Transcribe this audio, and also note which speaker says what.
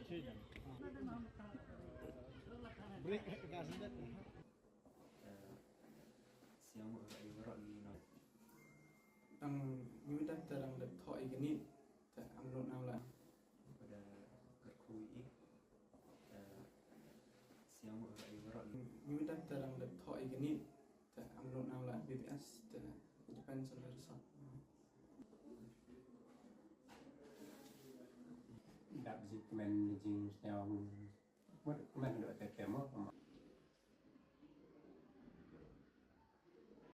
Speaker 1: Sudan. Break kasih dah.
Speaker 2: Siang mau raya raya no.
Speaker 3: Ang yuda terang dak thoi ganit ta amlon awla
Speaker 2: Pada berkui siang mau raya raya.
Speaker 3: yuda terang dak thoi ganit ta amlon awla BBS ta depends on the result.
Speaker 4: Đạp dịch men jing sao mất men được tại kém không